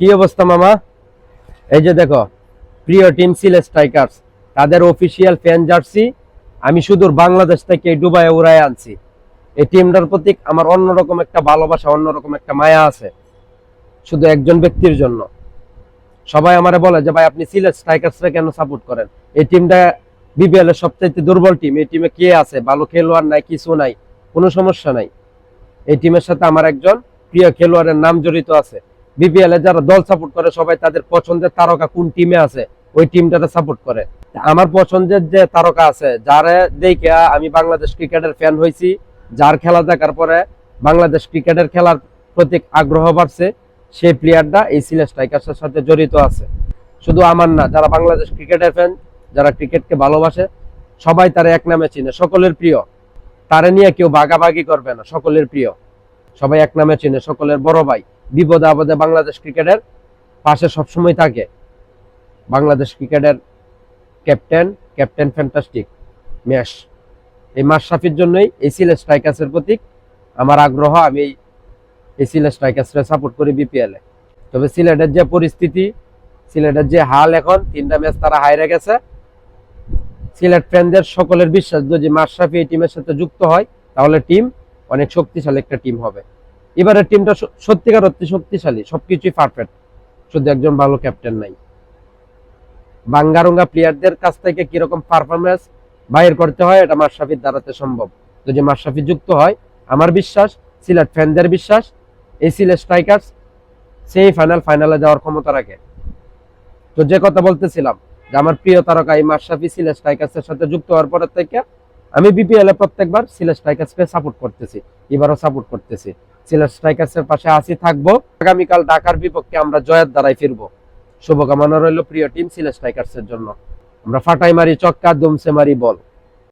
কি অবস্থা মামা? এই যে দেখো, প্রিয় টিম সিলেট স্ট্রাইকার্স, তাদের অফিসিয়াল ফ্যান জার্সি আমি সুদূর বাংলাদেশ থেকে দুবাইয়ে উড়ায় আনছি। এই টিমটার প্রতি আমার অন্যরকম একটা ভালোবাসা, অন্যরকম একটা মায়া আছে, শুধু একজন ব্যক্তির জন্য। সবাই আমারে বলে যে ভাই আপনি সিলেট স্ট্রাইকার্সরা কেন সাপোর্ট করেন? এই টিমটা বিপিএল এর সবচেয়ে দুর্বল টিম। এই টিমে কে আছে? ভালো খেলোয়াড় নাই, কিছু নাই, কোনো সমস্যা নাই। এই টিমের সাথে আমার একজন প্রিয় খেলোয়াড়ের নাম জড়িত আছে। বিপিএল এ যারা দল সাপোর্ট করে সবাই তাদের পছন্দের তারকা কোন টিমে আছে ওই টিমটাতে সাপোর্ট করে। আমার পছন্দের যে তারকা আছে, যারা দেখে আমি বাংলাদেশ ক্রিকেটের ফ্যান হয়েছি, যার খেলা দেখার পরে বাংলাদেশ ক্রিকেটের খেলার প্রতি আগ্রহ বাড়ছে, সেই প্লেয়ারটা এই সিলেট স্ট্রাইকার্সের সাথে জড়িত আছে। শুধু আমার না, যারা বাংলাদেশ ক্রিকেটের ফ্যান, যারা ক্রিকেটকে ভালোবাসে, সবাই তারা এক নামে চিনে, সকলের প্রিয়। তারে নিয়ে কেউ ভাগাভাগি করবে না, সকলের প্রিয়, সবাই এক নামে চিনে, সকলের বড় ভাই। বিপদে আপদে বাংলাদেশ ক্রিকেটের পাশে সবসময় থাকে। বাংলাদেশ ক্রিকেটের ক্যাপ্টেন, ক্যাপ্টেন ফ্যান্টাস্টিক ম্যাশ, এই মাশরাফির জন্যই এই সিলেট স্ট্রাইকার্সের প্রতি আমার আগ্রহ। আমি এই সিলেট স্ট্রাইকার্সকে সাপোর্ট করি বিপিএল এ। তবে সিলেটের যে পরিস্থিতি, সিলেটের যে হাল, এখন 3টা ম্যাচ তারা হাইরে গেছে। সিলেট ফ্যানদের সকলের বিশ্বাস, যদি মাশরাফি এই টিমের সাথে যুক্ত হয় তাহলে টিম অনেক শক্তিশালী একটা টিম হবে। এবারের টিমটা সত্যিকার অতি শক্তিশালী, সবকিছুই পারফেক্ট, শুধু একজন ভালো ক্যাপ্টেন নাই। বাঙ্গারুঙ্গা প্লেয়ারদের কাছ থেকে কিরকম পারফরমেন্স বাইর করতে হয় এটা মাশরাফির দ্বারাতে সম্ভব। যদি মাশরাফি যুক্ত হয়, আমার বিশ্বাস, সিলেট ফ্যানদের বিশ্বাস, এই সিলেট স্ট্রাইকার্স সেই ফাইনালে যাওয়ার ক্ষমতা রাখে। তো যে কথা বলতেছিলাম, যে আমার প্রিয় তারকা এই মাশরাফি সিলেট স্ট্রাইকার্সের সাথে যুক্ত হওয়ার পর থেকে আমি বিপিএল এ প্রত্যেকবার সিলেট স্ট্রাইকার্সকে সাপোর্ট করতেছি, এবারও সাপোর্ট করতেছি। সিলেট স্ট্রাইকার্সের পাশে আসি, থাকবো। আগামীকাল ঢাকার বিপক্ষে আমরা জয়ের দ্বারাই ফিরবো। শুভকামনা রইল প্রিয় টিম সিলেট স্ট্রাইকার্সের জন্য। আমরা ফাটাই মারি চক্কা, দুমসে মারি বল।